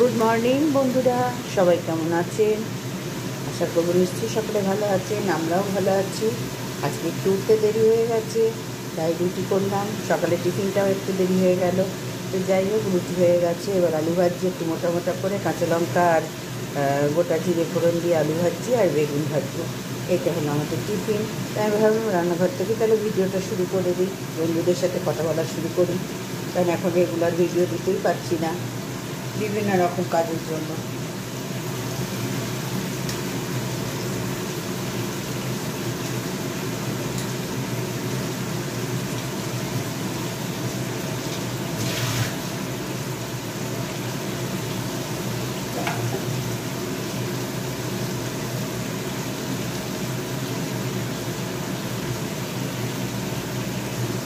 Good morning বন্ধুরা, সবাই কেমন আছেন? আশা করব নিশ্চয়ই সকলে ভালো আছেন, আমরাও ভালো আছি। আজকে একটু উঠতে দেরি হয়ে গেছে, তাই রুটি করলাম। সকালে টিফিনটাও একটু দেরি হয়ে গেল, তো যাই হোক রুটি হয়ে গেছে। এবার আলু ভাজি একটু মোটা মোটা করে কাঁচা লঙ্কা আর গোটা জিরে ফোড়ন দিয়ে আলু ভাজি আর বেগুন ভাজবো। এটা হলো আমাদের টিফিন। তাই আমি ভাবলাম রান্নাঘর থেকে তাহলে ভিডিওটা শুরু করে দিই, বন্ধুদের সাথে কথা বলা শুরু করি, কারণ এখন রেগুলার ভিডিও দিতেই পারছি না বিভিন্ন রকম কাজের জন্য।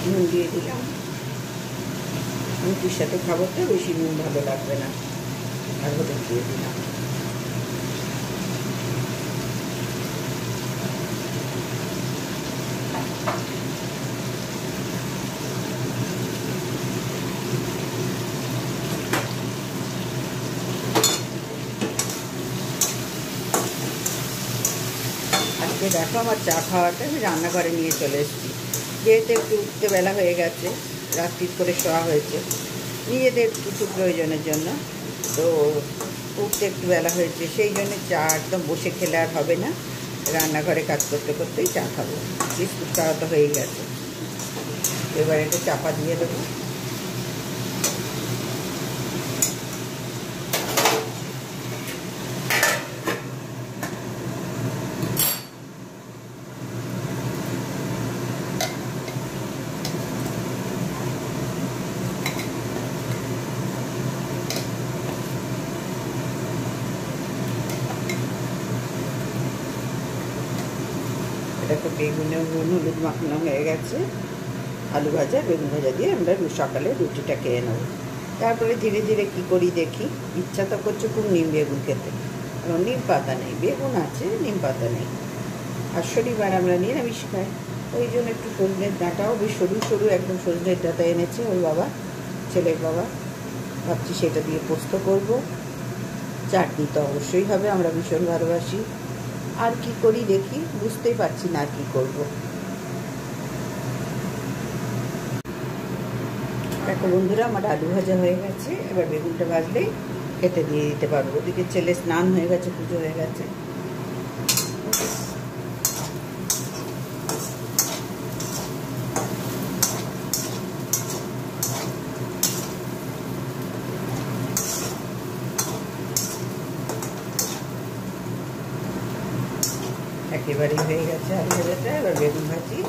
নুন দিয়ে দিলাম, রুটির সাথে খাবো তো বেশি নুন ভালো লাগবে না, আর হলুদ দিয়ে দিলাম। আজকে দেখো আমার চা খাওয়াটা আমি রান্নাঘরে নিয়ে চলে এসেছি, যেহেতু একটু উঠতে বেলা হয়ে গেছে, রাত্রি করে শোয়া হয়েছে নিজেদের কিছু প্রয়োজনের জন্য, তো উঠতে একটু বেলা হয়েছে, সেই জন্য চা একদম বসে খেলে আর হবে না, রান্নাঘরে কাজ করতে করতেই চা খাবো। বিস্কুট খাওয়া তো হয়ে গেছে, এবার একটু চাপা দিয়ে দেবো। দেখো বেগুনে হলুদ মাখানো হয়ে গেছে, আলু ভাজা বেগুন ভাজা দিয়ে আমরা সকালে রুটিটা খেয়ে নেব। তারপরে ধীরে ধীরে কী করি দেখি। ইচ্ছা তো করছে খুব নিম বেগুন খেতে, কারণ নিম পাতা নেই, বেগুন আছে নিম পাতা নেই, আর শনিবার আমরা নিরামিষ খাই, ওই জন্য একটু সজনের ডাঁটাও বেশ সরু সরু একদম সজনের ডাঁটা এনেছে ওর বাবা, ছেলের বাবা, ভাবছি সেটা দিয়ে পোস্ত করব। চাটনি তো অবশ্যই হবে, আমরা ভীষণ ভালোবাসি। আর কি করি দেখি, বুঝতেই পারছি না আর কী করবো। দেখো বন্ধুরা, আমার আলু ভাজা হয়ে গেছে, এবার বেগুনটা ভাজলেই খেতে দিয়ে দিতে পারবো। ওদিকে ছেলে স্নান হয়ে গেছে, পুজো হয়ে গেছে। একেবারেই হয়ে গেছে আলু ভাজাটা, এবার বেগুন ভাজি।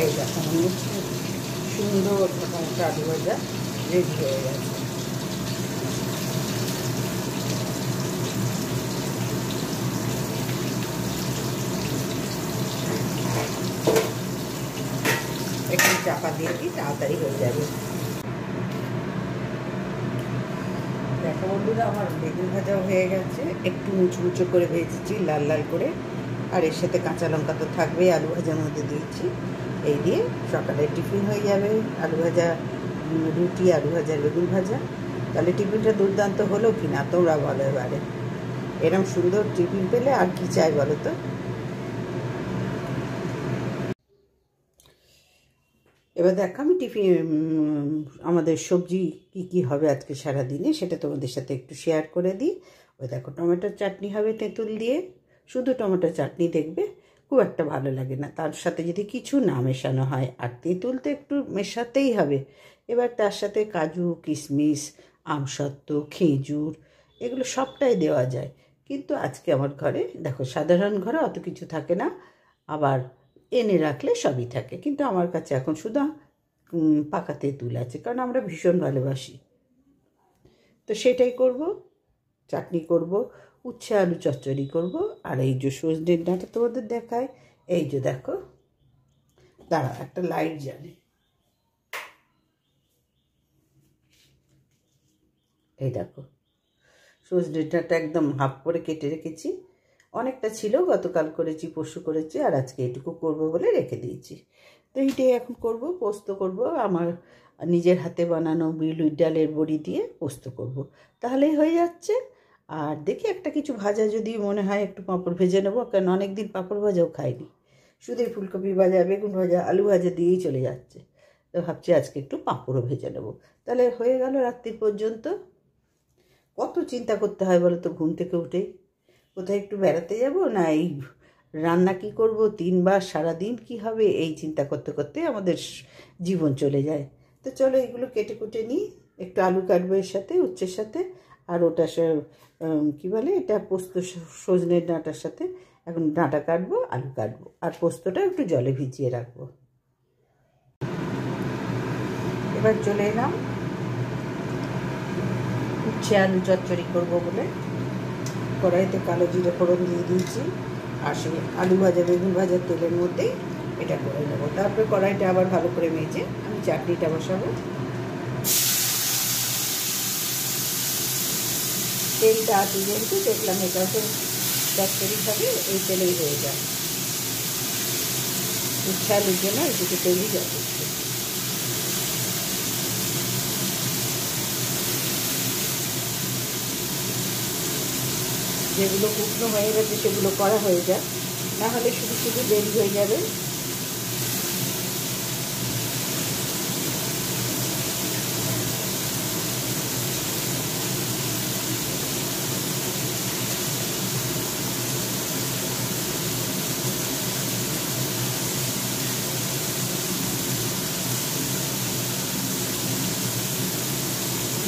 এই দেখো সুন্দর মোটামুটি আলু ভাজা রেডি হয়ে গেছে। একটু চাপা দিয়ে দিই, তাড়াতাড়ি হয়ে যাবে। দেখো বন্ধুরা, আমার বেগুন ভাজাও হয়ে গেছে, একটু মুচমুচো করে ভেজেছি লাল লাল করে, আর এর সাথে কাঁচা লঙ্কা তো থাকবেই, আলু ভাজার মধ্যে দিয়েছি। এই দিয়ে সকালে টিফিন হয়ে যাবে, আলু ভাজা রুটি, আলু ভাজা বেগুন ভাজা। তাহলে টিফিনটা দুর্দান্ত হলো কি না তোমরা বলো এবারে? এরকম সুন্দর টিফিন পেলে আর কি চাই বলো তো? এবার দেখো আমি টিফিন আমাদের সবজি কি কি হবে আজকে সারাদিনে সেটা তোমাদের সাথে একটু শেয়ার করে দিই। ওই দেখো টমেটোর চাটনি হবে তেঁতুল দিয়ে, শুধু টমেটো চাটনি দেখবে খুব একটা ভালো লাগে না, তার সাথে যদি কিছু না মেশানো হয়, আর তেঁতুল তো একটু মেশাতেই হবে। এবার তার সাথে কাজু কিশমিশ আমসত্ত্ব খেজুর এগুলো সবটাই দেওয়া যায়, কিন্তু আজকে আমার ঘরে দেখো সাধারণ ঘরে অত কিছু থাকে না, আবার এনে রাখলে সবই থাকে, কিন্তু আমার কাছে এখন শুধু পাকা তেঁতুল আছে, কারণ আমরা ভীষণ ভালোবাসি। তো সেটাই করব। চাটনি করব, উচ্ছে আলু চচ্চড়ি করব। আর এই যে সজনের ডাঁটা তোমাদের দেখায়, এই যে দেখো, দাঁড়া একটা লাইট জ্বালে, এই দেখো সজনের ডাঁটা একদম হাফ করে কেটে রেখেছি। অনেকটা ছিল, গতকাল করেছি, পরশু করেছি, আর আজকে এটুকু করব বলে রেখে দিয়েছি। তো এইটাই এখন করব। পোস্ত করব, আমার নিজের হাতে বানানো বিউলির ডালের বড়ি দিয়ে পোস্ত করব, তাহলেই হয়ে যাচ্ছে। আর দেখি একটা কিছু ভাজা যদি মনে হয় একটু পাঁপড় ভেজে নেবো, কারণ অনেক দিন পাঁপড় ভাজাও খাইনি। শুধু ফুলকপি ভাজা, বেগুন ভাজা, আলু ভাজা দিয়েই চলে যাচ্ছে। তো ভাবছি আজকে একটু পাঁপড়ও ভেজে নেবো, তাহলে হয়ে গেল রাত্রি পর্যন্ত। কত চিন্তা করতে হয় বলো তো ঘুম থেকে উঠেই, কোথায় একটু বেড়াতে যাব না এই রান্না কি করব, 3 বার সারাদিন কি হবে, এই চিন্তা করতে করতে আমাদের জীবন চলে যায়। তো চলো এগুলো কেটে কুটে নিই। একটু আলু কাটবো এর সাথে, উচ্ছের সাথে, আর ওটা কী বলে এটা পোস্ত, সজনের ডাঁটার সাথে এখন ডাঁটা কাটবো, আলু কাটবো, আর পোস্তটা একটু জলে ভিজিয়ে রাখবো। এবার চলে এলাম উচ্ছে আলু চচ্চড়ি করবো বলে। কড়াইতে কালো জিরে ফোড়ন দিয়ে দিয়েছি, আর সেই আলু ভাজা বেগুন ভাজার তেলের মধ্যেই এটা করে নেবো। তারপরে কড়াইটা আবার ভালো করে মেজে আমি চাটনিটা বসাবো। তেলটা আছে যেহেতু, দেখলাম এটা তো চচ্চড়ি খাবে, এই তেলেই হয়ে যায়। উচ্ছে আলুর জন্য এটুকু তেলই যথেষ্ট। যেগুলো শুকনো হয়ে গেছে সেগুলো করা হয়ে যায়, না হলে শুধু শুধু দেরি হয়ে যাবে।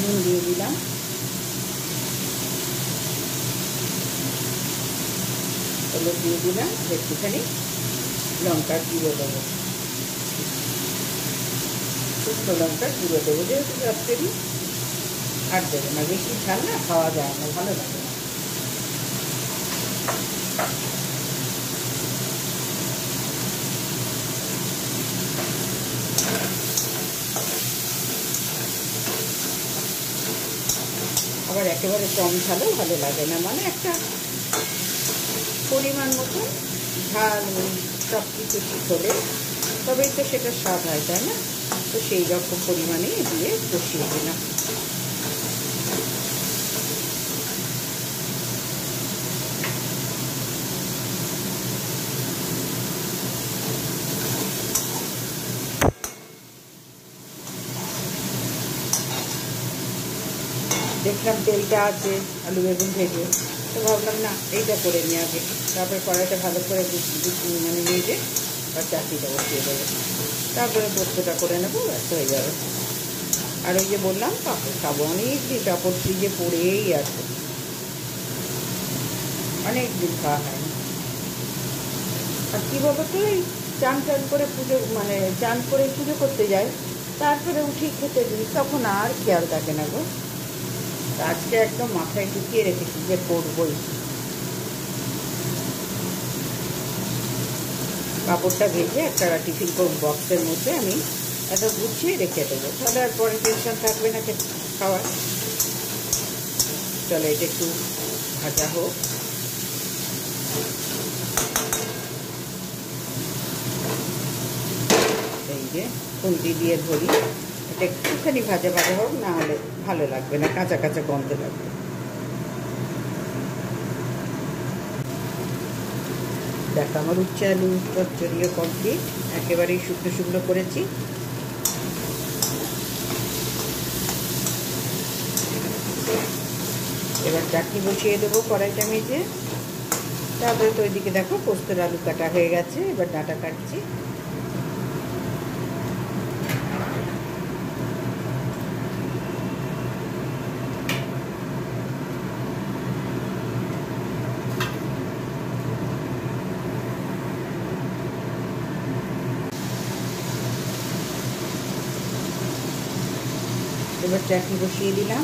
নুন দিয়ে দিলাম, হলুদ দিয়ে দিলাম, একটুখানি লঙ্কার গুঁড়ো দেবো, শুকনো লঙ্কার গুঁড়ো দেবো, যেহেতু চচ্চড়ি। আর দেবো না, বেশি ঝাল না, খাওয়া যায় না, ভালো লাগে না। আবার একেবারে কম ঝালও ভালো লাগে না, মানে একটা পরিমাণ মতো ঝাল সব কিছু ঠিক হলে তবেই তো সেটা স্বাদ হয়, তাই না? তো সেই রকম পরিমাণে দিয়ে কষিয়ে দিলাম। দেখলাম তেলটা আছে আলু বেগুন ভেজে, তো ভাবলাম না এইটা করে নিই আগে, তারপরে কড়াইটা ভালো করে মানে ভেজে আর চাটনিটা বসিয়ে দেবো, তারপরে পোস্তটা করে নেবো, ব্যস্ত হয়ে যাবে। আর ওই যে বললাম পাঁপড় খাবো, অনেক দিন পাঁপড় ফ্রিজে পড়েই আছে, অনেক দিন খাওয়া হয় না। আর কী বলো তো, এই চান করে পুজো, মানে চান করে পুজো করতে যায়, তারপরে উঠি খেতে দিই, তখন আর খেয়াল থাকে না গো। আজকে একদম মাথায় ঢুকিয়ে রেখেছি যে করবই। কাপড়টা ভেজে একটা টিফিন বক্সের মধ্যে আমি এটা গুছিয়ে রেখে দেবো, তাহলে আর পরে টেনশন থাকবে না খাওয়ার। চলো এটা একটু ভাজা হোক। এই যে খুন্তি দিয়ে ধরি, এটা একটুখানি ভাজা ভাজা হোক, না হলে ভালো লাগবে না, কাঁচা কাঁচা গন্ধ লাগবে। দেখ আমার উচ্ছে আলু চচ্চড়িও কমপ্লিট, একেবারেই শুকনো শুকনো করেছি। এবার চাটনি বসিয়ে দেবো কড়াইটা মেজে, তারপরে তো ওইদিকে দেখো পোস্তর আলু কাটা হয়ে গেছে, এবার ডাঁটা কাটছি। এবার চাটনি বসিয়ে দিলাম।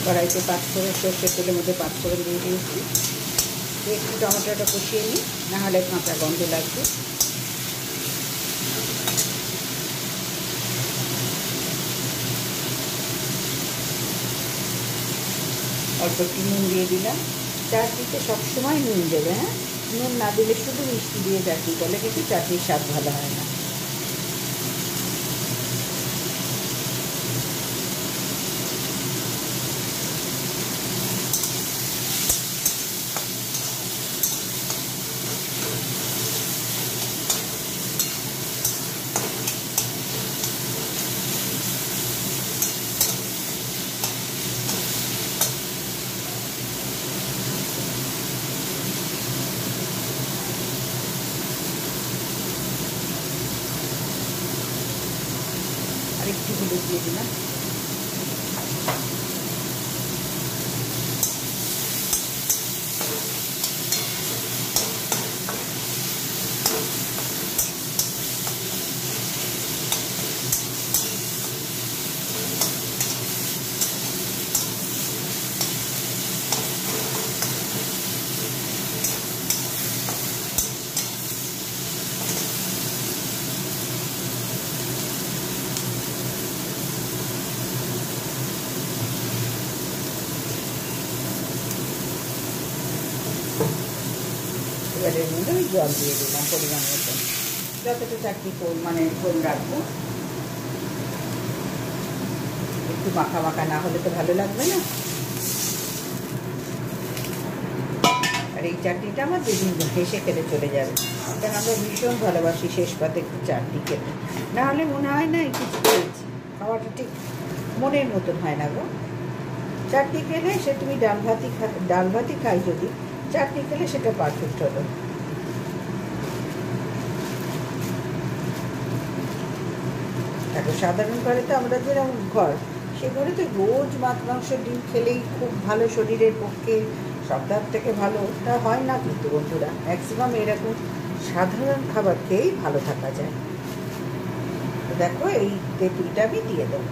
কড়াইতে পাঁচফোড়ন, সর্ষের তেলের মধ্যে পাঁচফোড়ন দিয়ে দিয়েছি। একটু টমেটোটা কষিয়ে নিই, নাহলে কাঁচা গন্ধ লাগবে। অল্প একটু নুন দিয়ে দিলাম। চাটনিতে সবসময় নুন দেবে, হ্যাঁ, নুন না দিলে শুধু মিষ্টি দিয়ে চাটনি করলে কিন্তু চাটনির স্বাদ ভালো হয় না। আর একটু হলুদ দিয়ে দিলাম। এবারের মধ্যে আমি জল দিয়ে দিলাম পরিমাণ মতো, যতটা চাটনি মানে কোন রাখবো। একটু মাখা মাখা না হলে তো ভালো লাগবে না। আর এই চাটনিটা আমার দুদিন হেসে খেলে চলে যাবে, কারণ আমরা ভীষণ ভালোবাসি শেষ পাতে একটু চাটনি খেতে। না হলে মনে হয় না এই কিছু খেয়েছি, খাওয়াটা ঠিক মনের মতন হয় না গো। চাটনি খেলে সে তুমি ডাল ভাতই খাই, যদি চাটনি খেলে সেটা পারফেক্ট হলো। দেখো সাধারণ ঘরে তো আমরা যেরকম ঘর, সে ঘরে তো রোজ মাছ মাংস ডিম খেলেই খুব ভালো, শরীরের পক্ষে সপ্তাহ থেকে ভালো তা হয় না কিন্তু বন্ধুরা। ম্যাক্সিমাম এরকম সাধারণ খাবার খেয়েই ভালো থাকা যায়। দেখো এই তেঁতুলটা আমি দিয়ে দেবো।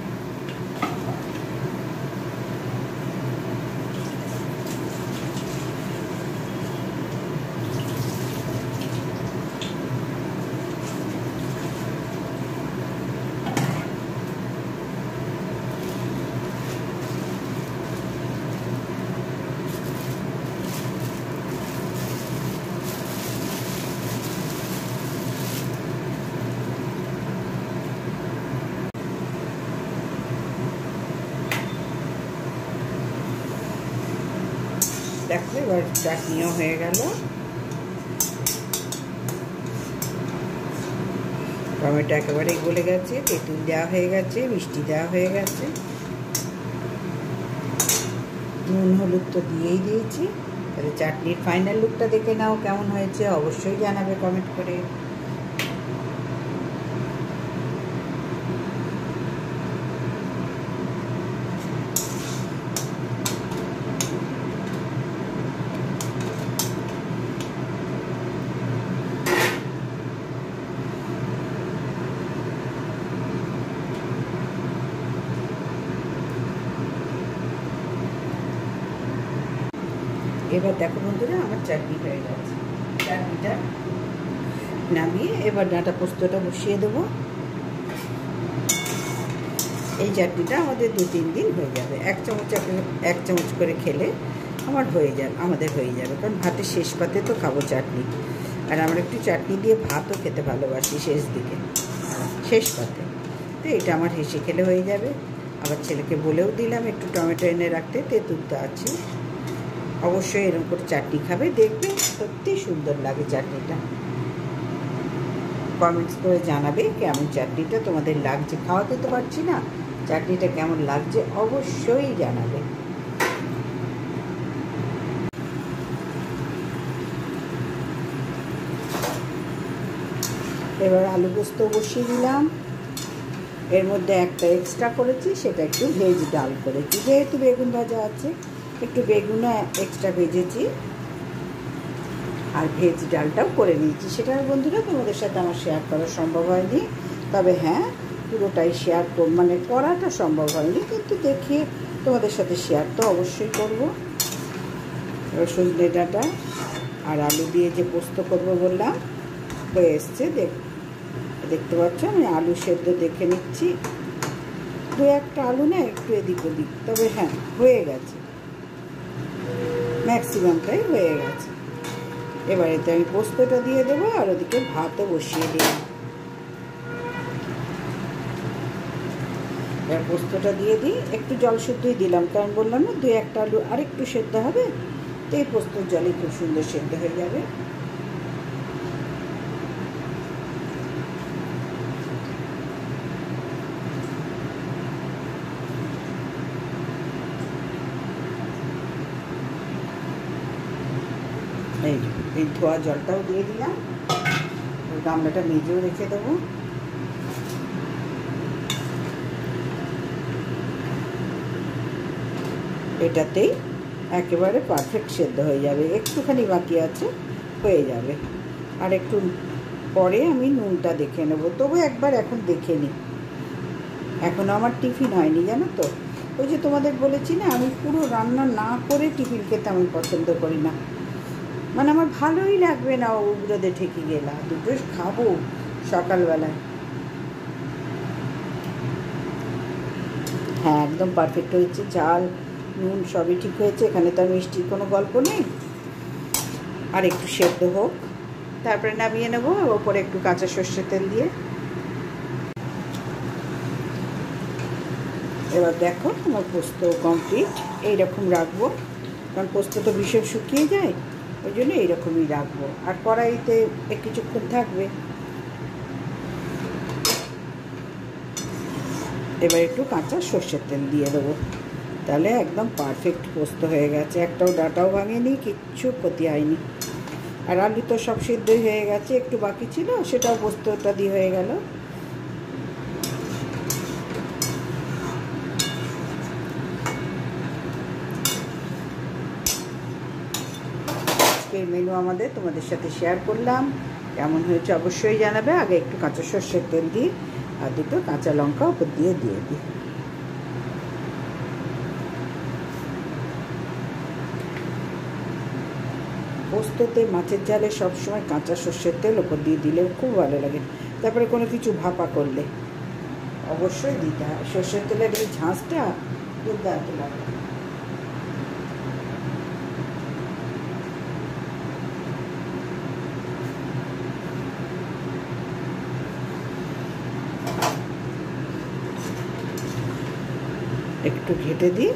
দেখো এবার চাটনিও হয়ে গেল, টমেটো একেবারে গলে গেছে, তেঁতুল দেওয়া হয়ে গেছে, মিষ্টি দেওয়া হয়ে গেছে, নুন হলুদ তো দিয়েই দিয়েছি। তাহলে চাটনির ফাইনাল লুকটা দেখে নাও কেমন হয়েছে, অবশ্যই জানাবে কমেন্ট করে। এবার দেখো বন্ধুরা আমার চাটনি হয়ে গেছে। চাটনিটা নামিয়ে এবার ডাঁটা পোস্তটা বসিয়ে দেবো। এই চাটনিটা আমাদের 2-3 দিন হয়ে যাবে। এক চামচ করে খেলে আমাদের হয়ে যাবে, কারণ ভাতের শেষ পাতে তো খাবো চাটনি। আর আমরা একটু চাটনি দিয়ে ভাতও খেতে ভালোবাসি শেষ পাতে। তো এটা আমার হেসে খেলে হয়ে যাবে। আবার ছেলেকে বলেও দিলাম একটু টমেটো এনে রাখতে, তেঁতুল তো আছে। অবশ্যই এরকম করে চাটনি খাবে, দেখবে সত্যি সুন্দর লাগে চাটনিটা। কমেন্টস করে জানাবে কেমন চাটনিটা তোমাদের লাগছে। খাওয়াতে তো পারছি না, চাটনিটা কেমন লাগছে অবশ্যই জানাবে। এবার আলু পোস্ত বসিয়ে দিলাম। এর মধ্যে একটা এক্সট্রা করেছি, সেটা একটু ভেজ ডাল করেছি। যেহেতু বেগুন ভাজা আছে, একটু বেগুনও এক্সট্রা ভেজেছি, আর ভেজ ডালটাও করে নিয়েছি। সেটা বন্ধুরা তোমাদের সাথে আমার শেয়ার করা সম্ভব হয়নি, তবে হ্যাঁ পুরোটাই শেয়ার করাটা সম্ভব হয়নি, কিন্তু দেখিয়ে তোমাদের সাথে শেয়ার তো অবশ্যই করব। এবার সজনে ডাঁটা আর আলু দিয়ে যে পোস্ত করবো বললাম হয়ে এসছে। দেখতে পাচ্ছ আমি আলু সেদ্ধ দেখে নিচ্ছি, দু একটা আলু না একটু এদিক ওদিক, তবে হ্যাঁ হয়ে গেছে, ম্যাক্সিমামটাই হয়ে গেছে। এবার এতে আমি পোস্তটা দিয়ে দেবো আর ওদিকে ভাতও বসিয়ে দিলাম। এবার পোস্তটা দিয়ে দিই, একটু জল শুদ্ধই দিলাম, কারণ বললাম না দু একটা আলু আর একটু সেদ্ধ হবে, তো এই পোস্তর জলে খুব সুন্দর সেদ্ধ হয়ে যাবে। এই ধোয়া জলটাও দিয়ে দিলাম, গামলাটা মেজেও রেখে দেবো। এটাতেই একেবারে পারফেক্ট সেদ্ধ হয়ে যাবে, একটুখানি বাকি আছে, হয়ে যাবে। আর একটু পরে আমি নুনটা দেখে নেব, তবু একবার এখন দেখে নিই। এখনও আমার টিফিন হয়নি জানো তো, ওই যে তোমাদের বলেছি না আমি পুরো রান্না না করে টিফিন খেতে আমি পছন্দ করি না, মানে আমার ভালোই লাগবে না উগ্রদে ঠেকে গেলা, দুটো খাবো সকালবেলায়। হ্যাঁ একদম পারফেক্ট হয়েছে, ঝাল নুন সবই ঠিক হয়েছে, এখানে তো আর মিষ্টির কোনো গল্প নেই। আর একটু সেদ্ধ হোক, তারপরে নামিয়ে নেবো, ওপরে একটু কাঁচা সর্ষের তেল দিয়ে। এবার দেখো আমার পোস্ত কমপ্লিট, এইরকম রাখবো, কারণ পোস্ত তো ভীষণ শুকিয়ে যায়, ওই জন্য এইরকমই রাখবো। আর কড়াইতে কিছুক্ষণ থাকবে। এবার একটু কাঁচা সর্ষের তেল দিয়ে দেবো, তাহলে একদম পারফেক্ট পোস্ত হয়ে গেছে, একটাও ডাঁটাও ভাঙেনি, কিচ্ছু ক্ষতি হয়নি। আর আলু তো সব সিদ্ধই হয়ে গেছে, একটু বাকি ছিল সেটাও পোস্তটা দিয়ে হয়ে গেল। আজকের মেনু আমাদের তোমাদের সাথে শেয়ার করলাম, কেমন হয়েছে অবশ্যই জানাবে। আগে একটু কাঁচা সর্ষের তেল দিই আর দুটো কাঁচা লঙ্কা উপর দিয়ে দিই। পোস্ততে মাছের ঝালে সবসময় কাঁচা সর্ষের তেল ওপর দিয়ে দিলে খুব ভালো লাগে। তারপরে কোনো কিছু ভাপা করলে অবশ্যই দিতে হয়, সর্ষের তেলের এই ঝাঁঝটা দুর্দান্ত লাগে। একটু ঘেটে দিই,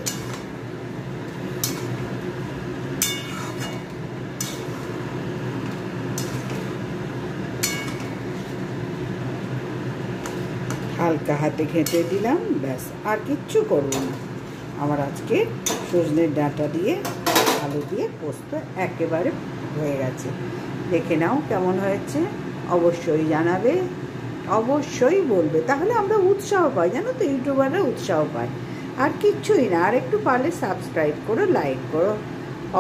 হালকা হাতে ঘেঁটে দিলাম, ব্যাস আর কিচ্ছু করবো না। আমার আজকে সজনের ডাঁটা দিয়ে আলু দিয়ে পোস্ত একেবারে হয়ে গেছে। দেখে নাও কেমন হয়েছে, অবশ্যই জানাবে, অবশ্যই বলবে, তাহলে আমরা উৎসাহ পাই জানো তো, ইউটিউবাররা উৎসাহ পায়। আর কিচ্ছুই না, আর একটু পারলে সাবস্ক্রাইব করো, লাইক করো,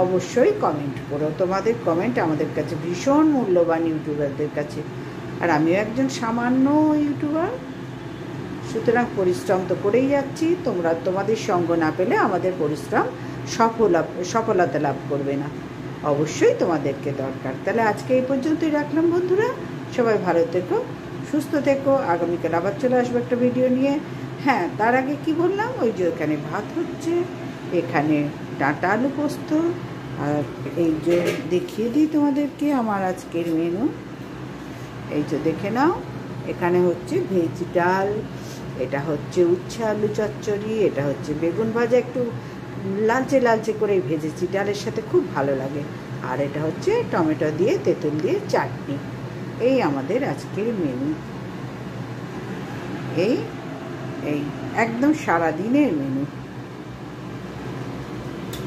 অবশ্যই কমেন্ট করো। তোমাদের কমেন্ট আমাদের কাছে ভীষণ মূল্যবান ইউটিউবারদের কাছে, আর আমিও একজন সামান্য ইউটিউবার, সুতরাং পরিশ্রম তো করেই যাচ্ছি। তোমাদের সঙ্গ না পেলে আমাদের পরিশ্রম সফলতা লাভ করবে না, অবশ্যই তোমাদেরকে দরকার। তাহলে আজকে এই পর্যন্তই রাখলাম বন্ধুরা, সবাই ভালো থেকো, সুস্থ থেকো। আগামীকাল আবার চলে আসবো একটা ভিডিও নিয়ে। হ্যাঁ তার আগে কি বললাম, ওই যে এখানে ভাত হচ্ছে, এখানে ডাঁটা আলু পোস্ত, আর এই যে দেখিয়ে দিই তোমাদেরকে আমার আজকের মেনু, এই যে দেখে নাও, এখানে হচ্ছে ভেজ ডাল, এটা হচ্ছে উচ্ছে আলু চচ্চড়ি, এটা হচ্ছে বেগুন ভাজা, একটু লালচে লালচে করে ভেজেছি, ডালের সাথে খুব ভালো লাগে। আর এটা হচ্ছে টমেটো দিয়ে তেঁতুল দিয়ে চাটনি। এই আমাদের আজকের মেনু, এই একদম সারাদিনের মেনু।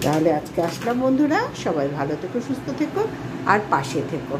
তাহলে আজকে আসলাম বন্ধুরা, সবাই ভালো থেকো, সুস্থ থেকো আর পাশে থেকো।